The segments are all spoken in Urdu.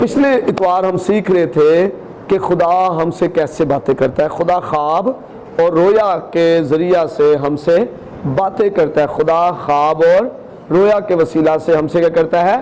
پچھلے اتوار ہم سیکھ رہے تھے کہ خدا ہم سے کیسے باتیں کرتا ہے. خدا خواب اور رویا کے ذریعہ سے ہم سے باتیں کرتا ہے. خدا خواب اور رویا کے وسیلہ سے ہم سے کیا کرتا ہے؟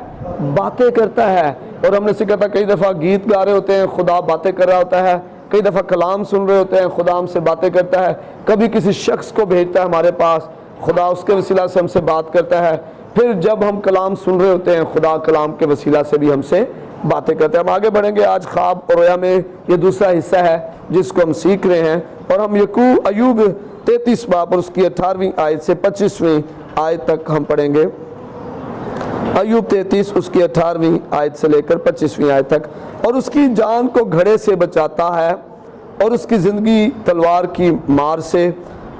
باتیں کرتا ہے. اور ہم نے سیکھا تھا کئی دفعہ گیت گا رہے ہوتے ہیں, خدا باتیں کر رہا ہوتا ہے. کئی دفعہ کلام سن رہے ہوتے ہیں, خدا ہم سے باتیں کرتا ہے. کبھی کسی شخص کو بھیجتا ہے ہمارے پاس, خدا اس کے وسیلہ سے ہم سے بات کرتا ہے. پھر جب ہم کلام سن رہے ہوتے ہیں, خدا کلام کے وسیلہ سے بھی ہم سے باتیں کرتے ہیں. ہم آگے بڑھیں گے. آج خواب اور رویا میں یہ دوسرا حصہ ہے جس کو ہم سیکھ رہے ہیں, اور ہم ایوب 33 باب اور اس کی 18ویں آیت سے 25ویں آیت تک ہم پڑھیں گے. ایوب 33 اس کی 18ویں آیت سے لے کر 25ویں آیت تک. اور اس کی جان کو گھڑے سے بچاتا ہے اور اس کی زندگی تلوار کی مار سے.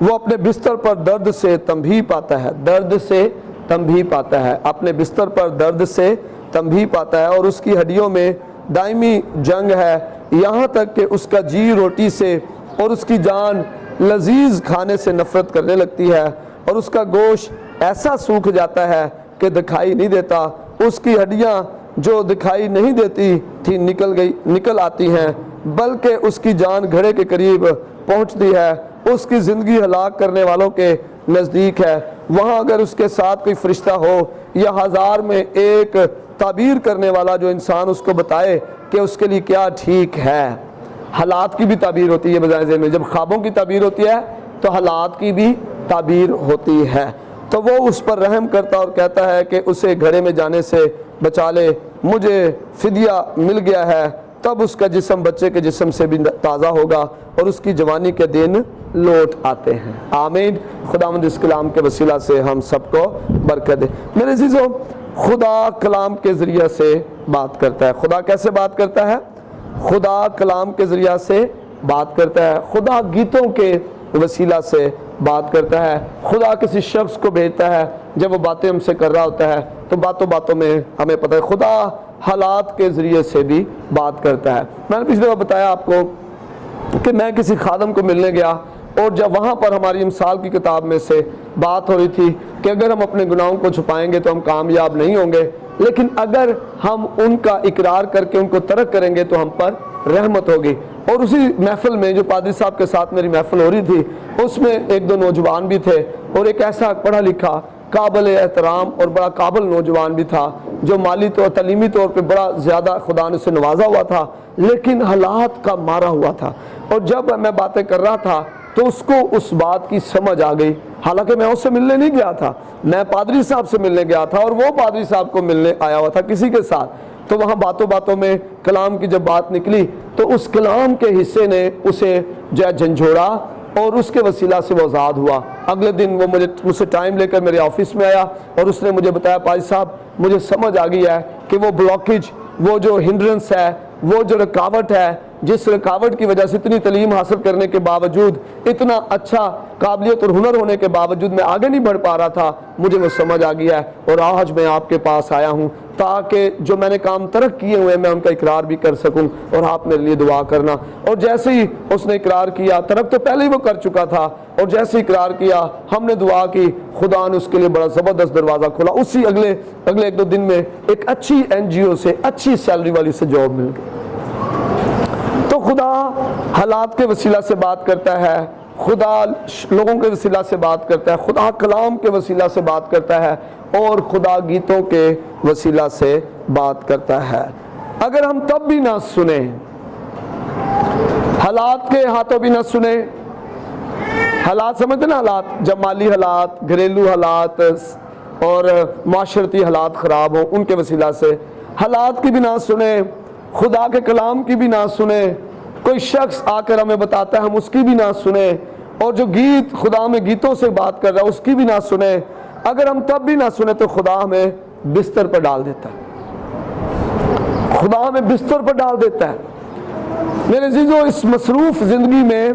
وہ اپنے بستر پر درد سے تنبیہ پاتا ہے, درد سے تنبیہ پاتا ہے, اپنے بستر پر درد سے تنبیہ پاتا ہے. اور اس کی ہڈیوں میں دائمی جنگ ہے, یہاں تک کہ اس کا جی روٹی سے اور اس کی جان لذیذ کھانے سے نفرت کرنے لگتی ہے. اور اس کا گوشت ایسا سوکھ جاتا ہے کہ دکھائی نہیں دیتا. اس کی ہڈیاں جو دکھائی نہیں دیتی تھی نکل آتی ہیں, بلکہ اس کی جان گھڑے کے قریب پہنچتی ہے. اس کی زندگی ہلاک کرنے والوں کے نزدیک ہے. وہاں اگر اس کے ساتھ کوئی فرشتہ ہو یا 1000 میں ایک تعبیر کرنے والا جو انسان اس کو بتائے کہ اس کے لیے کیا ٹھیک ہے. حالات کی بھی تعبیر ہوتی ہے بجائے ذہن میں. جب خوابوں کی تعبیر ہوتی ہے تو حالات کی بھی تعبیر ہوتی ہے. تو وہ اس پر رحم کرتا اور کہتا ہے کہ اسے گھڑے میں جانے سے بچا لے, مجھے فدیہ مل گیا ہے. تب اس کا جسم بچے کے جسم سے بھی تازہ ہوگا اور اس کی جوانی کے دن لوٹ آتے ہیں. آمین. خداوند اس کلام کے وسیلہ سے ہم سب کو برکت دے. میرے عزیزو, خدا کلام کے ذریعہ سے بات کرتا ہے. خدا کیسے بات کرتا ہے؟ خدا کلام کے ذریعہ سے بات کرتا ہے. خدا گیتوں کے وسیلہ سے بات کرتا ہے. خدا کسی شخص کو بھیجتا ہے, جب وہ باتیں ہم سے کر رہا ہوتا ہے تو باتوں میں ہمیں پتہ ہے. خدا حالات کے ذریعے سے بھی بات کرتا ہے. میں نے پچھلے بار بتایا آپ کو کہ میں کسی خادم کو ملنے گیا, اور جب وہاں پر ہماری امثال کی کتاب میں سے بات ہو رہی تھی کہ اگر ہم اپنے گناہوں کو چھپائیں گے تو ہم کامیاب نہیں ہوں گے, لیکن اگر ہم ان کا اقرار کر کے ان کو ترک کریں گے تو ہم پر رحمت ہوگی. اور اسی محفل میں جو پادری صاحب کے ساتھ میری محفل ہو رہی تھی, اس میں 1-2 نوجوان بھی تھے, اور ایک ایسا پڑھا لکھا قابل احترام اور بڑا قابل نوجوان بھی تھا جو مالی طور تعلیمی طور پہ بڑا زیادہ خدا نے اسے نوازا ہوا تھا, لیکن حالات کا مارا ہوا تھا. اور جب میں باتیں کر رہا تھا تو اس کو اس بات کی سمجھ آ گئی. حالانکہ میں اس سے ملنے نہیں گیا تھا, میں پادری صاحب سے ملنے گیا تھا اور وہ پادری صاحب کو ملنے آیا ہوا تھا کسی کے ساتھ. تو وہاں باتوں میں کلام کی جب بات نکلی تو اس کلام کے حصے نے اسے جو جھنجھوڑا اور اس کے وسیلہ سے وہ آزاد ہوا. اگلے دن وہ مجھ سے ٹائم لے کر میرے آفس میں آیا اور اس نے مجھے بتایا, پادری صاحب مجھے سمجھ آ گئی ہے کہ وہ بلاکیج, وہ جو ہنڈرنس ہے, وہ جو رکاوٹ ہے, جس رکاوٹ کی وجہ سے اتنی تعلیم حاصل کرنے کے باوجود, اتنا اچھا قابلیت اور ہنر ہونے کے باوجود میں آگے نہیں بڑھ پا رہا تھا, مجھے وہ سمجھ آ گیا ہے. اور آج میں آپ کے پاس آیا ہوں تاکہ جو میں نے کام ترک کیے ہوئے میں ان کا اقرار بھی کر سکوں, اور آپ میرے لیے دعا کرنا. اور جیسے ہی اس نے اقرار کیا, ترک تو پہلے ہی وہ کر چکا تھا, اور جیسے اقرار کیا ہم نے دعا کی, خدا نے اس کے لیے بڑا زبردست دروازہ کھولا. اسی اگلے 1-2 دن میں ایک اچھی NGO سے, اچھی سیلری والی سے جاب مل گئی. تو خدا حالات کے وسیلہ سے بات کرتا ہے, خدا لوگوں کے وسیلہ سے بات کرتا ہے, خدا کلام کے وسیلہ سے بات کرتا ہے, اور خدا گیتوں کے وسیلہ سے بات کرتا ہے. اگر ہم تب بھی نہ سنیں, حالات کے ہاتھوں بھی نہ سنیں, حالات سمجھتے نا, حالات جب مالی حالات, گھریلو حالات اور معاشرتی حالات خراب ہوں ان کے وسیلہ سے, حالات کی بھی نہ سنیں, خدا کے کلام کی بھی نہ سنیں, کوئی شخص آ کر ہمیں بتاتا ہے ہم اس کی بھی نہ سنیں, اور جو گیت خدا میں گیتوں سے بات کر رہا ہے اس کی بھی نہ سنیں. اگر ہم تب بھی نہ سنیں تو خدا ہمیں بستر پر ڈال دیتا ہے, خدا ہمیں بستر پر ڈال دیتا ہے. میرے عزیزو, اس مصروف زندگی میں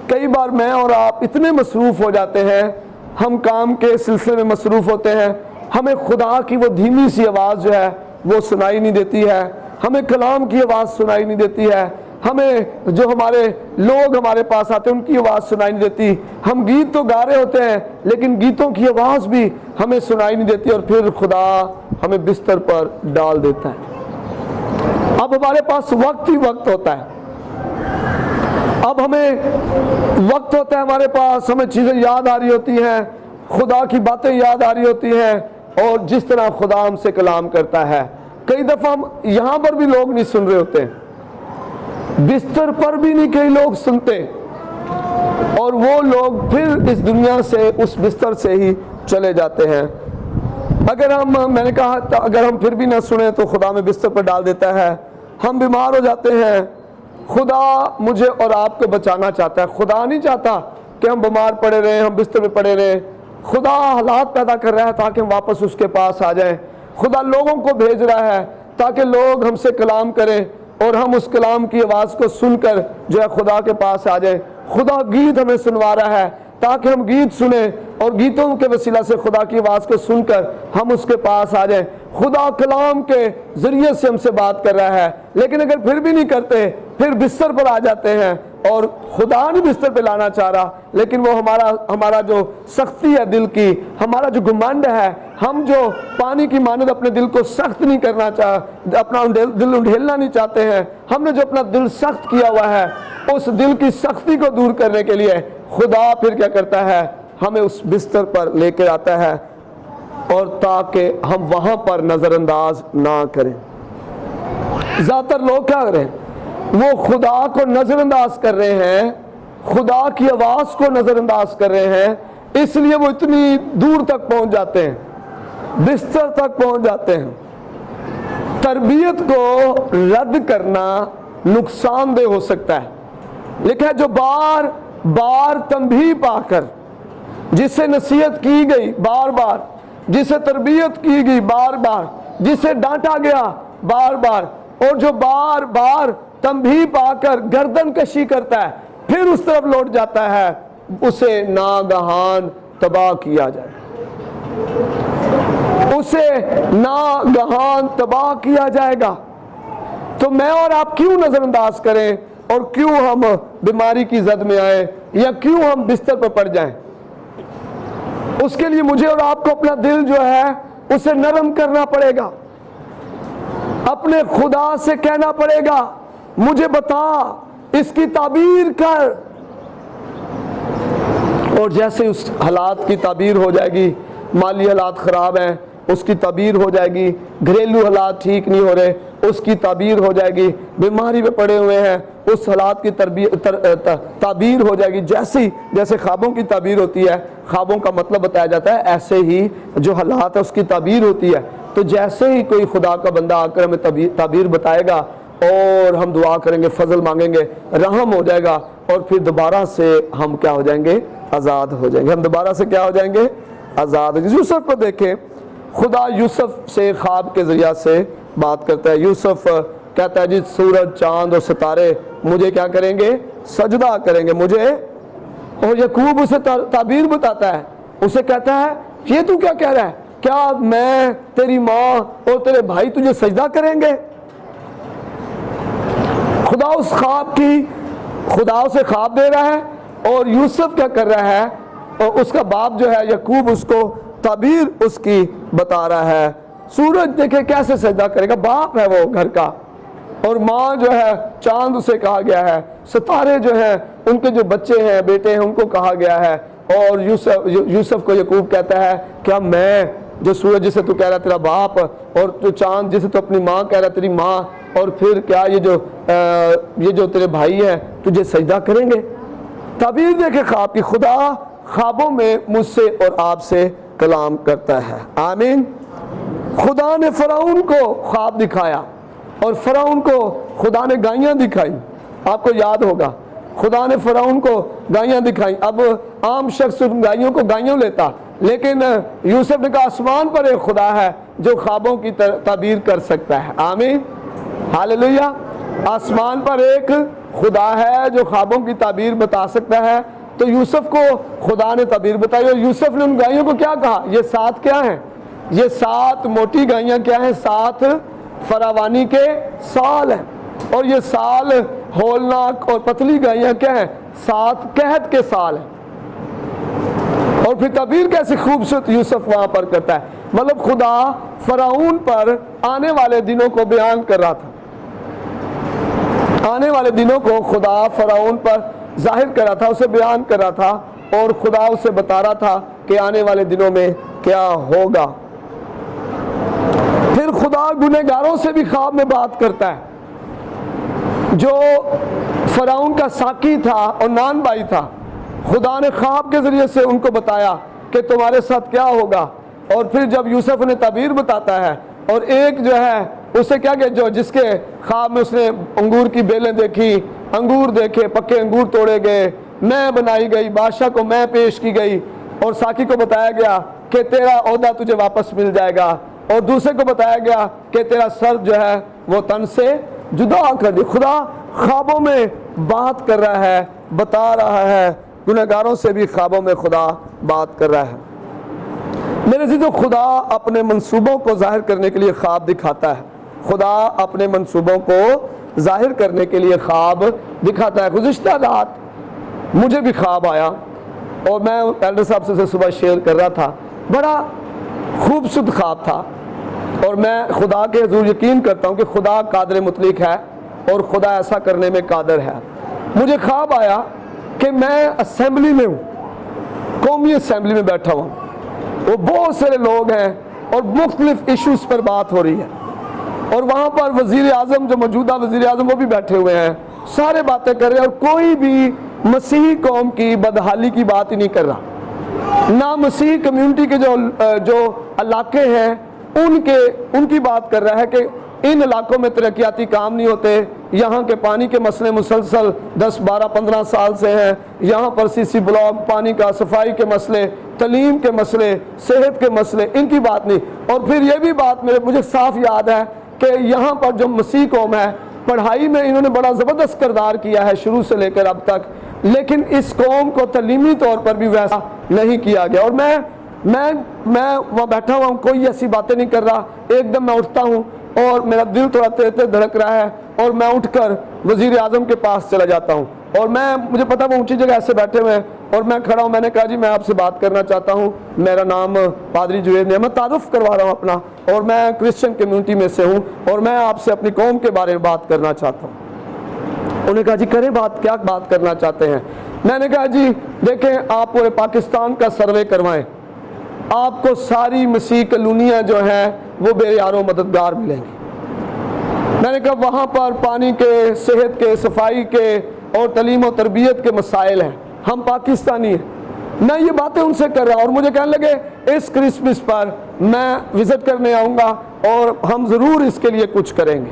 کئی بار میں اور آپ اتنے مصروف ہو جاتے ہیں, ہم کام کے سلسلے میں مصروف ہوتے ہیں, ہمیں خدا کی وہ دھیمی سی آواز جو ہے وہ سنائی نہیں دیتی ہے, ہمیں کلام کی آواز سنائی نہیں دیتی ہے, ہمیں جو ہمارے لوگ ہمارے پاس آتے ہیں ان کی آواز سنائی نہیں دیتی. ہم گیت تو گا رہے ہوتے ہیں لیکن گیتوں کی آواز بھی ہمیں سنائی نہیں دیتی, اور پھر خدا ہمیں بستر پر ڈال دیتا ہے. اب ہمارے پاس وقت ہی وقت ہوتا ہے، اب ہمیں وقت ہوتا ہے ہمارے پاس، ہمیں چیزیں یاد آ رہی ہوتی ہیں، خدا کی باتیں یاد آ رہی ہوتی ہیں، اور جس طرح خدا ہم سے کلام کرتا ہے۔ کئی دفعہ ہم یہاں پر بھی لوگ نہیں سن رہے ہوتے، بستر پر بھی نہیں کئی لوگ سنتے، اور وہ لوگ پھر اس دنیا سے اس بستر سے ہی چلے جاتے ہیں۔ اگر میں نے کہا اگر ہم پھر بھی نہ سنیں تو خدا میں بستر پر ڈال دیتا ہے، ہم بیمار ہو جاتے ہیں۔ خدا مجھے اور آپ کو بچانا چاہتا ہے، خدا نہیں چاہتا کہ ہم بیمار پڑے رہیں، ہم بستر پہ پڑے رہیں۔ خدا حالات پیدا کر رہا ہے تاکہ ہم واپس اس کے پاس آ جائیں۔ خدا لوگوں کو بھیج رہا ہے تاکہ لوگ ہم سے کلام کریں اور ہم اس کلام کی آواز کو سن کر جو ہے خدا کے پاس آ جائیں۔ خدا گیت ہمیں سنوا رہا ہے تاکہ ہم گیت سنیں اور گیتوں کے وسیلہ سے خدا کی آواز کو سن کر ہم اس کے پاس آ جائیں۔ خدا کلام کے ذریعے سے ہم سے بات کر رہا ہے، لیکن اگر پھر بھی نہیں کرتے، پھر بستر پر آ جاتے ہیں، اور خدا نہیں بستر پہ لانا چاہ رہا، لیکن وہ ہمارا جو سختی ہے دل کی، ہمارا جو گھمنڈ ہے، ہم جو پانی کی مانند اپنے دل کو سخت نہیں کرنا اپنا دل انڈھیلنا نہیں چاہتے ہیں، ہم نے جو اپنا دل سخت کیا ہوا ہے، اس دل کی سختی کو دور کرنے کے لیے خدا پھر کیا کرتا ہے، ہمیں اس بستر پر لے کے آتا ہے، اور تاکہ ہم وہاں پر نظر انداز نہ کریں۔ زیادہ تر لوگ کیا کر رہے ہیں، وہ خدا کو نظر انداز کر رہے ہیں، خدا کی آواز کو نظر انداز کر رہے ہیں، اس لیے وہ اتنی دور تک پہنچ جاتے ہیں، بستر تک پہنچ جاتے ہیں۔ تربیت کو رد کرنا نقصان دہ ہو سکتا ہے، لیکن جو بار بار تنبیہ پا کر، جسے نصیحت کی گئی بار بار، جسے تربیت کی گئی بار بار، جسے ڈانٹا گیا بار بار، اور جو بار بار تنبیہ پا کر گردن کشی کرتا ہے پھر اس طرف لوٹ جاتا ہے، اسے ناگہان تباہ کیا جائے، اسے ناگہان تباہ کیا جائے گا۔ تو میں اور آپ کیوں نظر انداز کریں، اور کیوں ہم بیماری کی زد میں آئیں، یا کیوں ہم بستر پر پڑ جائیں؟ اس کے لیے مجھے اور آپ کو اپنا دل جو ہے اسے نرم کرنا پڑے گا، اپنے خدا سے کہنا پڑے گا مجھے بتا، اس کی تعبیر کر، اور جیسے اس حالات کی تعبیر ہو جائے گی، مالی حالات خراب ہیں اس کی تعبیر ہو جائے گی، گھریلو حالات ٹھیک نہیں ہو رہے اس کی تعبیر ہو جائے گی، بیماری میں پڑے ہوئے ہیں اس حالات کی تعبیر ہو جائے گی۔ جیسے خوابوں کی تعبیر ہوتی ہے، خوابوں کا مطلب بتایا جاتا ہے، ایسے ہی جو حالات ہے اس کی تعبیر ہوتی ہے۔ تو جیسے ہی کوئی خدا کا بندہ آ کر ہمیں تعبیر بتائے گا اور ہم دعا کریں گے، فضل مانگیں گے، رحم ہو جائے گا، اور پھر دوبارہ سے ہم کیا ہو جائیں گے، آزاد ہو جائیں گے، ہم دوبارہ سے کیا ہو جائیں گے، آزاد۔ یوسف کو دیکھیں، خدا یوسف سے خواب کے ذریعہ سے بات کرتا ہے۔ یوسف کہتا ہے جی سورج، چاند اور ستارے مجھے کیا کریں گے، سجدہ کریں گے مجھے، اور یعقوب اسے تعبیر بتاتا ہے، اسے کہتا ہے یہ تو کیا کہہ رہا ہے، کیا میں، تیری ماں اور تیرے بھائی تجھے سجدہ کریں گے؟ خدا اس خواب کی، خدا اسے خواب دے رہا ہے، اور یوسف کیا کر رہا ہے، اور اس کا باپ جو ہے یعقوب اس کو تعبیر اس کی بتا رہا ہے۔ سورج دیکھے کیسے سجدہ کرے گا، باپ ہے وہ گھر کا، اور ماں جو ہے چاند اسے کہا گیا ہے، ستارے جو ہیں ان کے جو بچے ہیں، بیٹے ہیں، ان کو کہا گیا ہے، اور یوسف کو یعقوب کہتا ہے کیا میں، جو سورج جسے تو کہہ رہا تیرا باپ، اور جو چاند جسے تو اپنی ماں کہہ رہا تیری ماں، اور پھر کیا یہ جو تیرے بھائی ہیں تجھے سجدہ کریں گے؟ تعبیر دیکھے خواب کی، خدا خوابوں میں مجھ سے اور آپ سے کلام کرتا ہے، آمین۔ خدا نے فرعون کو خواب دکھایا، اور فرعون کو خدا نے گائیاں دکھائی، آپ کو یاد ہوگا خدا نے فرعون کو گائیاں دکھائی۔ اب عام شخص گائیوں کو گائیوں لیتا، لیکن یوسف نے کہا آسمان پر ایک خدا ہے جو خوابوں کی تعبیر کر سکتا ہے، آمین، ہاللویا۔ آسمان پر ایک خدا ہے جو خوابوں کی تعبیر بتا سکتا ہے۔ تو یوسف کو خدا نے تعبیر بتائی، اور یوسف نے ان گائیوں کو کیا کہا، یہ 7 کیا ہیں، یہ 7 موٹی گائیاں کیا ہیں، 7 فراوانی کے سال ہیں، اور یہ سال ہولناک اور پتلی گائیاں کیا ہیں، 7 قحط کے سال ہیں۔ اور پھر تعبیر کیسے خوبصورت یوسف وہاں پر کرتا ہے، مطلب خدا فرعون پر آنے والے دنوں کو بیان کر رہا تھا، آنے والے دنوں کو خدا فرعون پر ظاہر کر رہا تھا، اسے بیان کر رہا تھا، اور خدا اسے بتا رہا تھا کہ آنے والے دنوں میں کیا ہوگا۔ پھر خدا گنہگاروں سے بھی خواب میں بات کرتا ہے۔ جو فرعون کا ساقی تھا اور نان بھائی تھا، خدا نے خواب کے ذریعے سے ان کو بتایا کہ تمہارے ساتھ کیا ہوگا۔ اور پھر جب یوسف نے تعبیر بتاتا ہے، اور ایک جو ہے اسے کیا کہ جو جس کے خواب میں اس نے انگور کی بیلیں دیکھی، انگور دیکھے، پکے انگور توڑے گئے، میں بنائی گئی، بادشاہ کو میں پیش کی گئی، اور ساقی کو بتایا گیا کہ تیرا عہدہ تجھے واپس مل جائے گا، اور دوسرے کو بتایا گیا کہ تیرا سر جو ہے وہ تن سے جدا کر دی۔ خدا خوابوں میں بات کر رہا ہے، بتا رہا ہے، گنہگاروں سے بھی خوابوں میں خدا بات کر رہا ہے۔ میرے عزیزو، خدا اپنے منصوبوں کو ظاہر کرنے کے لیے خواب دکھاتا ہے۔ خدا اپنے منصوبوں کو ظاہر کرنے کے لیے خواب دکھاتا ہے۔ گزشتہ رات مجھے بھی خواب آیا، اور میں ایلڈر صاحب سے صبح شیئر کر رہا تھا، بڑا خوبصورت خواب تھا، اور میں خدا کے حضور یقین کرتا ہوں کہ خدا قادر مطلق ہے اور خدا ایسا کرنے میں قادر ہے۔ مجھے خواب آیا کہ میں اسمبلی میں ہوں، قومی اسمبلی میں بیٹھا ہوں، وہ بہت سارے لوگ ہیں اور مختلف ایشوز پر بات ہو رہی ہے، اور وہاں پر وزیر اعظم، جو موجودہ وزیر اعظم، وہ بھی بیٹھے ہوئے ہیں، سارے باتیں کر رہے ہیں، اور کوئی بھی مسیحی قوم کی بدحالی کی بات ہی نہیں کر رہا، نہ مسیحی کمیونٹی کے جو علاقے ہیں ان کی بات کر رہا ہے کہ ان علاقوں میں ترقیاتی کام نہیں ہوتے، یہاں کے پانی کے مسئلے مسلسل 10 12 15 سال سے ہیں، یہاں پر سی سی بلاک، پانی کا، صفائی کے مسئلے، تعلیم کے مسئلے، صحت کے مسئلے، ان کی بات نہیں۔ اور پھر یہ بھی بات مجھے صاف یاد ہے کہ یہاں پر جو مسیح قوم ہے، پڑھائی میں انہوں نے بڑا زبردست کردار کیا ہے شروع سے لے کر اب تک، لیکن اس قوم کو تعلیمی طور پر بھی ویسا نہیں کیا گیا۔ اور میں وہاں بیٹھا ہوا ہوں، کوئی ایسی باتیں نہیں کر رہا، ایک دم میں اٹھتا ہوں اور میرا دل تھوڑا تیز تیز دھڑک رہا ہے، اور میں اٹھ کر وزیر اعظم کے پاس چلا جاتا ہوں، اور مجھے پتا وہ اونچی جگہ ایسے بیٹھے ہوئے ہیں، اور میں کھڑا ہوں۔ میں نے کہا جی میں آپ سے بات کرنا چاہتا ہوں، میرا نام پادری جوید ہے، میں تعارف کروا رہا ہوں اپنا، اور میں کرسچن کمیونٹی میں سے ہوں، اور میں آپ سے اپنی قوم کے بارے میں بات کرنا چاہتا ہوں۔ انہوں نے کہا جی کریں بات، کیا بات کرنا چاہتے ہیں؟ میں نے کہا جی دیکھیں، آپ پورے پاکستان کا سروے کروائیں، آپ کو ساری مسیح کالونیاں جو ہیں وہ بے یار و مددگار ملیں گی۔ میں نے کہا وہاں پر پانی کے، صحت کے، صفائی کے اور تعلیم و تربیت کے مسائل ہیں، ہم پاکستانی ہیں۔ میں یہ باتیں ان سے کر رہا ہوں، اور مجھے کہنے لگے اس کرسمس پر میں وزٹ کرنے آؤں گا اور ہم ضرور اس کے لیے کچھ کریں گے۔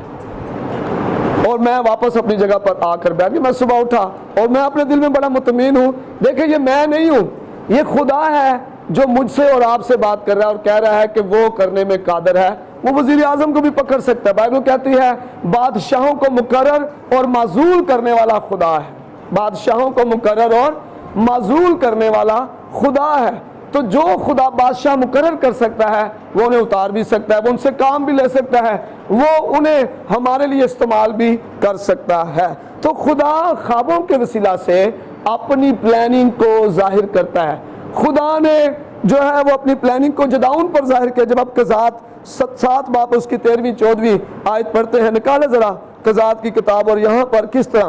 اور میں واپس اپنی جگہ پر آ کر بیٹھ گیا۔ میں صبح اٹھا اور میں اپنے دل میں بڑا مطمئن ہوں، دیکھیں یہ میں نہیں ہوں، یہ خدا ہے جو مجھ سے اور آپ سے بات کر رہا ہے، اور کہہ رہا ہے کہ وہ کرنے میں قادر ہے، وہ وزیر اعظم کو بھی پکڑ سکتا ہے۔ بائبل کہتی ہے بادشاہوں کو مقرر اور معزول کرنے والا خدا ہے، بادشاہوں کو مقرر اور معزول کرنے والا خدا ہے۔ تو جو خدا بادشاہ مقرر کر سکتا ہے وہ انہیں اتار بھی سکتا ہے، وہ ان سے کام بھی لے سکتا ہے، وہ انہیں ہمارے لیے استعمال بھی کر سکتا ہے۔ تو خدا خوابوں کے وسیلہ سے اپنی پلاننگ کو ظاہر کرتا ہے۔ خدا نے جو ہے وہ اپنی پلاننگ کو جدعون پر ظاہر کیا۔ جب آپ قضات 7 باب اس کی 13ویں 14ویں آیت پڑھتے ہیں، نکالے ذرا قضات کی کتاب، اور یہاں پر کس طرح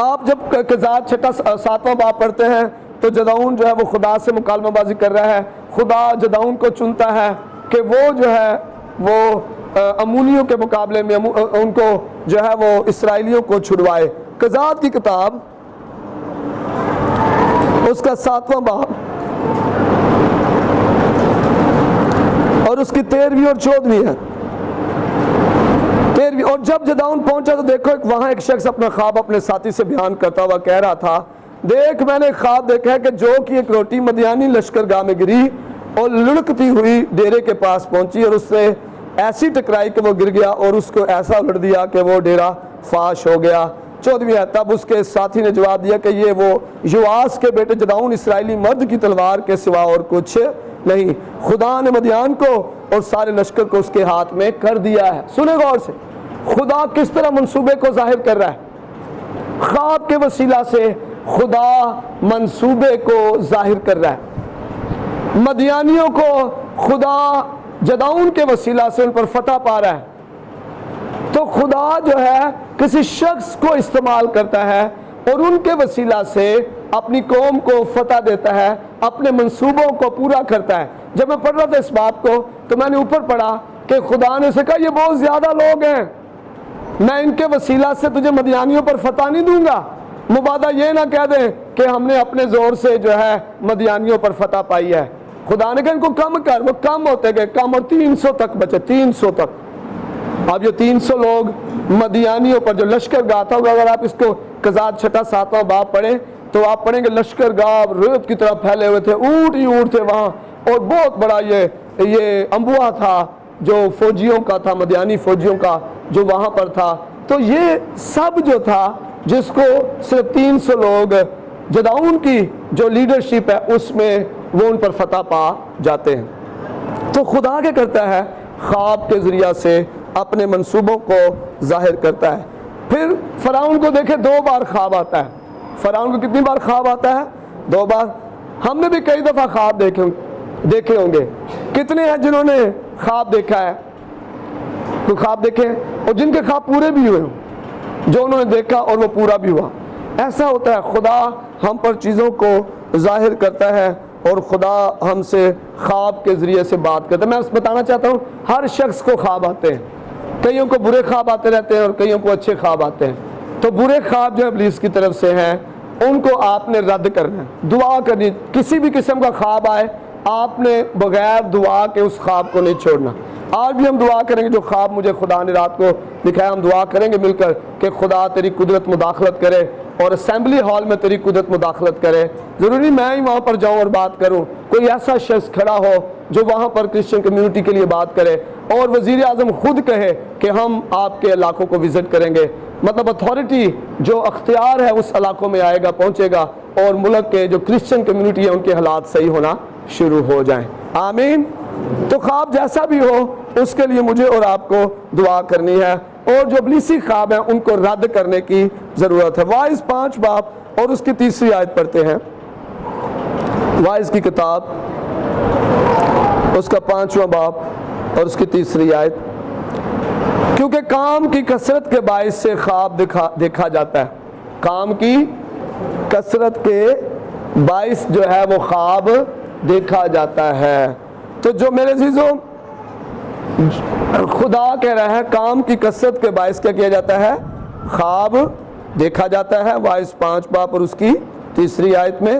آپ جب قضات 7واں باب پڑھتے ہیں تو جدعون جو ہے وہ خدا سے مکالمہ بازی کر رہا ہے۔ خدا جدعون کو چنتا ہے کہ وہ جو ہے وہ امونیوں کے مقابلے میں ان کو جو ہے وہ اسرائیلیوں کو چھڑوائے۔ قضات کی کتاب اس کا 7واں باب اور اس کی 13ویں اور 14ویں ہے۔ 13ویں، اور جب جدعون پہنچا تو دیکھو وہاں ایک شخص اپنا خواب اپنے ساتھی سے بیان کرتا ہوا کہہ رہا تھا، دیکھ میں نے خواب دیکھا ہے کہ جو کی ایک روٹی مدیانی لشکر گاہ میں گری اور لڑکتی ہوئی ڈیرے کے پاس پہنچی، اور اس سے ایسی ٹکرائی کہ وہ گر گیا اور اس کو ایسا الٹ دیا کہ وہ ڈیرا فاش ہو گیا۔ 14ویں ہے، تب اس کے ساتھی نے جواب دیا کہ یہ وہ یواس کے بیٹے جدعون اسرائیلی مرد کی تلوار کے سوا اور کچھ نہیں، خدا نے مدیان کو اور سارے لشکر کو اس کے ہاتھ میں کر دیا ہے۔ سنیں غور سے، خدا کس طرح منصوبے کو ظاہر کر رہا ہے؟ خواب کے وسیلہ سے خدا منصوبے کو ظاہر کر رہا ہے۔ مدیانیوں کو خدا جدعون کے وسیلہ سے ان پر فتح پا رہا ہے۔ تو خدا جو ہے کسی شخص کو استعمال کرتا ہے اور ان کے وسیلہ سے اپنی قوم کو فتح دیتا ہے، اپنے منصوبوں کو پورا کرتا ہے۔ جب میں پڑھ رہا تھا اس بات کو تو میں نے اوپر پڑھا کہ خدا نے اسے کہا یہ بہت زیادہ لوگ ہیں، میں ان کے وسیلہ سے تجھے مدیانیوں پر فتح نہیں دوں گا۔ مبادہ یہ نہ کہہ دیں کہ ہم نے اپنے زور سے جو ہے مدیانیوں پر فتح پائی ہے۔ خدا نے کہا ان کو کم کر، وہ کم ہوتے گئے، کم، اور 300 تک بچے، 300 تک۔ اب یہ 300 لوگ مدیانیوں پر جو لشکر گاہ تھا، اگر آپ اس کو قضات 6-7 باب پڑھیں تو آپ پڑھیں گے لشکر گاہ ریت کی طرح پھیلے ہوئے تھے، اونٹ ہی اونٹ تھے وہاں، اور بہت بڑا یہ انبوہ تھا جو فوجیوں کا تھا، مدیانی فوجیوں کا جو وہاں پر تھا۔ تو یہ سب جو تھا جس کو صرف 300 لوگ جدعون کی جو لیڈرشپ ہے اس میں وہ ان پر فتح پا جاتے ہیں۔ تو خدا کیا کرتا ہے؟ خواب کے ذریعہ سے اپنے منصوبوں کو ظاہر کرتا ہے۔ پھر فرعون کو دیکھیں 2 بار خواب آتا ہے۔ فرعون کو کتنی بار خواب آتا ہے؟ 2 بار۔ ہم نے بھی کئی دفعہ خواب دیکھے ہوں گے۔ کتنے ہیں جنہوں نے خواب دیکھا ہے؟ کوئی خواب دیکھے اور جن کے خواب پورے بھی ہوئے ہوں، جو انہوں نے دیکھا اور وہ پورا بھی ہوا۔ ایسا ہوتا ہے، خدا ہم پر چیزوں کو ظاہر کرتا ہے اور خدا ہم سے خواب کے ذریعے سے بات کرتا ہے۔ میں بتانا چاہتا ہوں ہر شخص کو خواب آتے ہیں، کئیوں کو برے خواب آتے رہتے ہیں اور کئیوں کو اچھے خواب آتے ہیں۔ تو برے خواب جو ابلیس کی طرف سے ہیں ان کو آپ نے رد کرنا ہے، دعا کرنی۔ کسی بھی قسم کا خواب آئے آپ نے بغیر دعا کے اس خواب کو نہیں چھوڑنا۔ آج بھی ہم دعا کریں گے، جو خواب مجھے خدا نے رات کو دکھایا ہم دعا کریں گے مل کر کہ خدا تیری قدرت مداخلت کرے اور اسمبلی ہال میں تیری قدرت مداخلت کرے۔ ضروری میں ہی وہاں پر جاؤں اور بات کروں، کوئی ایسا شخص کھڑا ہو جو وہاں پر کرسچن کمیونٹی کے لیے بات کرے، اور وزیر اعظم خود کہے کہ ہم آپ کے علاقوں کو وزٹ کریں گے۔ مطلب اتھارٹی جو اختیار ہے اس علاقوں میں آئے گا، پہنچے گا، اور ملک کے جو کرسچن کمیونٹی ہے ان کے حالات صحیح ہونا شروع ہو جائیں۔ آمین۔ تو خواب جیسا بھی ہو اس کے لیے مجھے اور آپ کو دعا کرنی ہے، اور جو ابلیسی خواب ہیں ان کو رد کرنے کی ضرورت ہے۔ واعظ 5 باب اور اس کی 3 آیت پڑھتے ہیں۔ واعظ کی کتاب اس کا 5واں باب اور اس کی 3 آیت۔ کیونکہ کام کی کثرت کے باعث سے خواب دیکھا جاتا ہے، کام کی کثرت کے باعث جو ہے وہ خواب دیکھا جاتا ہے۔ تو جو میرے عزیزوں خدا کہہ رہا ہے کام کی کثرت کے باعث کیا کیا جاتا ہے؟ خواب دیکھا جاتا ہے۔ واعظ 5 باب اور اس کی 3 آیت میں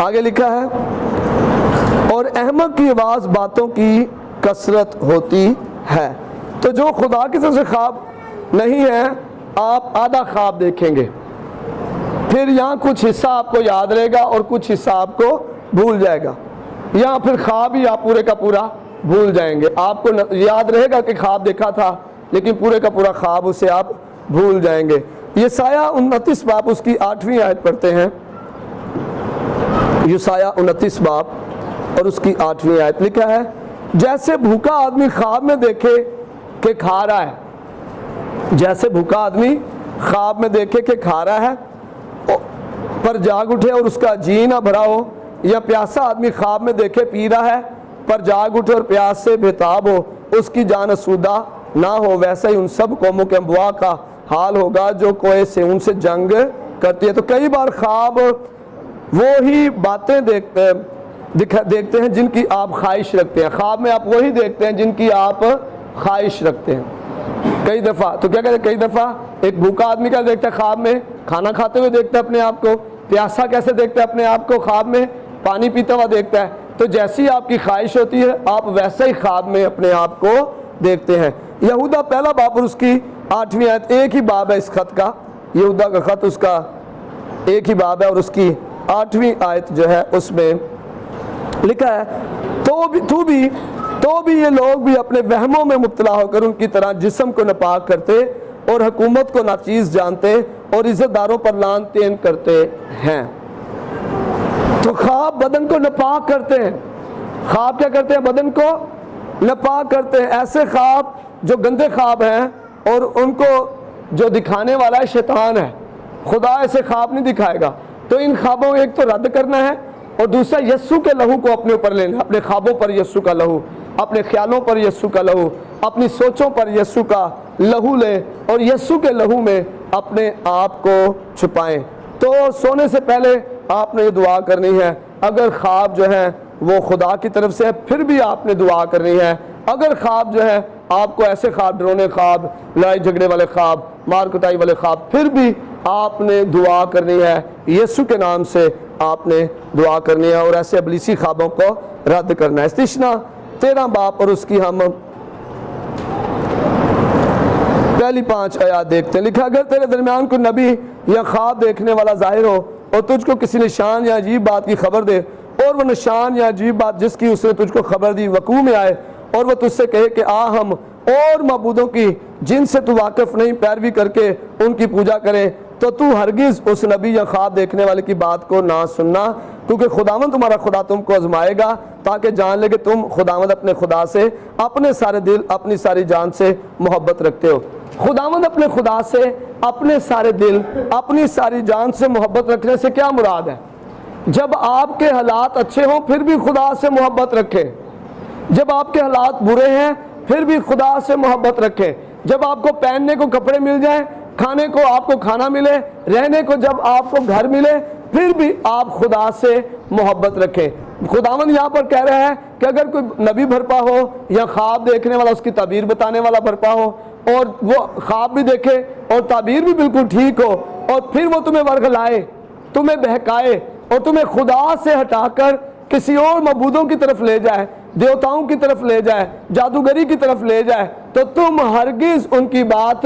آگے لکھا ہے، اور احمق کی آواز باتوں کی کثرت ہوتی ہے۔ تو جو خدا کی طرف سے خواب نہیں ہے آپ آدھا خواب دیکھیں گے، پھر یہاں کچھ حصہ آپ کو یاد رہے گا اور کچھ حصہ آپ کو بھول جائے گا، یا پھر خواب ہی آپ پورے کا پورا بھول جائیں گے۔ آپ کو یاد رہے گا کہ خواب دیکھا تھا لیکن پورے کا پورا خواب اسے آپ بھول جائیں گے۔ یسایہ 29 باب اس کی 8ویں آیت پڑھتے ہیں۔ یسایہ 29 باب اور اس کی 8ویں آیت لکھا ہے، جیسے بھوکا آدمی خواب میں دیکھے کہ کھا رہا ہے، جیسے بھوکا آدمی خواب میں دیکھے کہ کھا رہا ہے پر جاگ اٹھے اور اس کا جی نہ بھرا ہو، یا پیاسا آدمی خواب میں دیکھے پی رہا ہے پر جاگ اٹھے اور پیاس سے بےتاب ہو، اس کی جان اسودہ نہ ہو، ویسا ہی ان سب قوموں کے انبیاء کا حال ہوگا جو کوہ صہیون سے جنگ کرتی ہے۔ تو کئی بار خواب وہی باتیں دیکھتے ہیں جن کی آپ خواہش رکھتے ہیں، خواب میں آپ وہی دیکھتے ہیں جن کی آپ خواہش رکھتے ہیں۔ کئی دفعہ تو کیا کہتے ہیں، کئی دفعہ ایک بھوکا آدمی کیا دیکھتا ہے خواب میں؟ کھانا کھاتے ہوئے دیکھتا ہے اپنے آپ کو۔ پیاسا کیسے دیکھتا ہے اپنے آپ کو؟ خواب میں پانی پیتا ہوا دیکھتا ہے۔ تو جیسی آپ کی خواہش ہوتی ہے آپ ویسا ہی خواب میں اپنے آپ کو دیکھتے ہیں۔ یہودا 1 باب اور اس کی 8ویں آیت، ایک ہی باب ہے اس خط کا، یہودا کا خط اس کا ایک ہی باب ہے اور اس کی 8ویں آیت جو ہے اس میں لکھا ہے، تو بھی یہ لوگ بھی اپنے وہموں میں مبتلا ہو کر ان کی طرح جسم کو ناپاک کرتے اور حکومت کو ناچیز جانتے اور عزت داروں پر لعن طعن کرتے ہیں۔ تو خواب بدن کو ناپاک کرتے ہیں۔ خواب کیا کرتے ہیں؟ بدن کو ناپاک کرتے ہیں۔ ایسے خواب جو گندے خواب ہیں اور ان کو جو دکھانے والا ہے شیطان ہے، خدا ایسے خواب نہیں دکھائے گا۔ تو ان خوابوں ایک تو رد کرنا ہے اور دوسرا یسوع کے لہو کو اپنے اوپر لینا، اپنے خوابوں پر یسوع کا لہو۔ اپنے خیالوں پر یسوع کا لہو، اپنی سوچوں پر یسوع کا لہو لیں اور یسوع کے لہو میں اپنے آپ کو چھپائیں۔ تو سونے سے پہلے آپ نے یہ دعا کرنی ہے۔ اگر خواب جو ہے وہ خدا کی طرف سے ہے پھر بھی آپ نے دعا کرنی ہے۔ اگر خواب جو ہے آپ کو ایسے خواب، ڈرونے خواب، لڑائی جھگڑے والے خواب، مار کٹائی والے خواب، پھر بھی آپ نے دعا کرنی ہے، یسوع کے نام سے آپ نے دعا کرنی ہے اور ایسے ابلیسی خوابوں کو رد کرنا ہے۔ استثنا 13 باب اور اس کی ہم پہلی 5 آیات دیکھتے ہیں۔ لکھا اگر تیرے درمیان کوئی نبی یا خواب دیکھنے والا ظاہر ہو اور تجھ کو کسی نشان یا عجیب بات کی خبر دے، اور وہ نشان یا عجیب بات جس کی اس نے تجھ کو خبر دی وقوع میں آئے، اور وہ تجھ سے کہے کہ آ ہم اور معبودوں کی جن سے تو واقف نہیں پیروی کر کے ان کی پوجا کرے، تو ہرگز اس نبی یا خواب دیکھنے والے کی بات کو نہ سننا، کیونکہ خداوند تمہارا خدا تم کو آزمائے گا تاکہ جان لے کہ تم خداوند اپنے خدا سے اپنے سارے دل، اپنی ساری جان سے محبت رکھتے ہو۔ خداوند اپنے خدا سے اپنے سارے دل، اپنی ساری جان سے محبت رکھنے سے کیا مراد ہے؟ جب آپ کے حالات اچھے ہوں پھر بھی خدا سے محبت رکھیں، جب آپ کے حالات برے ہیں پھر بھی خدا سے محبت رکھیں، جب آپ کو پہننے کو کپڑے مل جائیں، کھانے کو آپ کو کھانا ملے، رہنے کو جب آپ کو گھر ملے، پھر بھی آپ خدا سے محبت رکھیں۔ خداوند یہاں پر کہہ رہا ہے کہ اگر کوئی نبی بھرپا ہو یا خواب دیکھنے والا، اس کی تعبیر بتانے والا بھرپا ہو، اور وہ خواب بھی دیکھے اور تعبیر بھی بالکل ٹھیک ہو، اور پھر وہ تمہیں ورغلائے، تمہیں بہکائے اور تمہیں خدا سے ہٹا کر کسی اور معبودوں کی طرف لے جائے، دیوتاؤں کی طرف لے جائے، جادوگری کی طرف لے جائے، تو تم ہرگز ان کی بات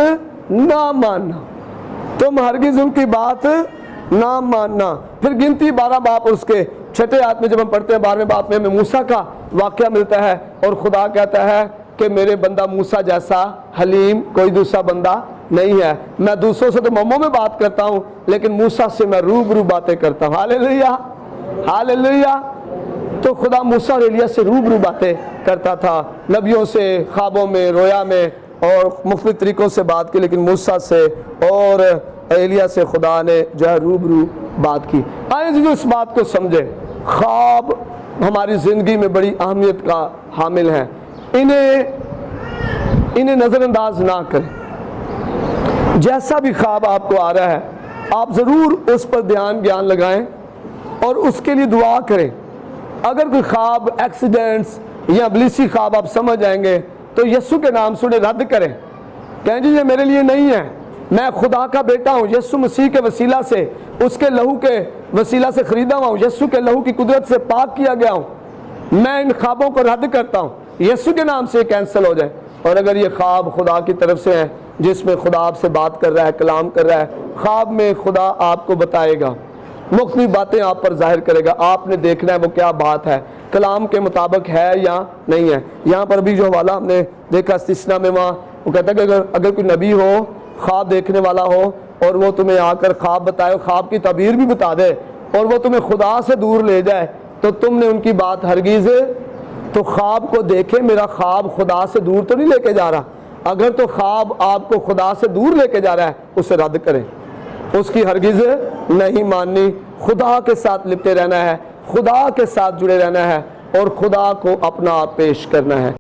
نہ ماننا، تم ہرگز ان کی بات نہ ماننا۔ پھر گنتی 12 باب اور اس کے 6 آیت میں جب ہم پڑھتے ہیں 12ویں باب میں ہمیں موسیٰ کا واقعہ ملتا ہے، اور خدا کہتا ہے کہ میرے بندہ موسیٰ جیسا حلیم کوئی دوسرا بندہ نہیں ہے، میں دوسروں سے تو مموں میں بات کرتا ہوں لیکن موسیٰ سے میں روبرو باتیں کرتا ہوں۔ ہاللیلویہ، ہاللیلویہ۔ تو خدا موسیٰ اور ایلیا سے روبرو باتیں کرتا تھا، نبیوں سے خوابوں میں، رویا میں اور مختلف طریقوں سے بات کی، لیکن موسیٰ سے اور ایلیا سے خدا نے جو ہے روبرو بات کی۔ آئیں جو اس بات کو سمجھے، خواب ہماری زندگی میں بڑی اہمیت کا حامل ہے، انہیں نظر انداز نہ کریں۔ جیسا بھی خواب آپ کو آ رہا ہے آپ ضرور اس پر گیان لگائیں اور اس کے لیے دعا کریں۔ اگر کوئی خواب ایکسیڈنٹس یا ابلیسی خواب آپ سمجھ جائیں گے تو یسوع کے نام سے انہیں رد کریں، کہیں جی یہ میرے لیے نہیں ہے، میں خدا کا بیٹا ہوں، یسوع مسیح کے وسیلہ سے، اس کے لہو کے وسیلہ سے خریدا ہوا ہوں، یسوع کے لہو کی قدرت سے پاک کیا گیا ہوں، میں ان خوابوں کو رد کرتا ہوں، یسوع کے نام سے کینسل ہو جائے۔ اور اگر یہ خواب خدا کی طرف سے ہے جس میں خدا آپ سے بات کر رہا ہے، کلام کر رہا ہے، خواب میں خدا آپ کو بتائے گا، مختلف باتیں آپ پر ظاہر کرے گا، آپ نے دیکھنا ہے وہ کیا بات ہے، کلام کے مطابق ہے یا نہیں ہے۔ یہاں پر بھی جو حوالہ ہم نے دیکھا استثنا میں، وہاں وہ کہتا ہے کہ اگر کوئی نبی ہو، خواب دیکھنے والا ہو، اور وہ تمہیں آ کر خواب بتائے، خواب کی تعبیر بھی بتا دے، اور وہ تمہیں خدا سے دور لے جائے، تو تم نے ان کی بات ہرگز، تو خواب کو دیکھیں، میرا خواب خدا سے دور تو نہیں لے کے جا رہا، اگر تو خواب آپ کو خدا سے دور لے کے جا رہا ہے اسے رد کریں، اس کی ہرگز نہیں ماننی، خدا کے ساتھ لپٹے رہنا ہے، خدا کے ساتھ جڑے رہنا ہے اور خدا کو اپنا آپ پیش کرنا ہے۔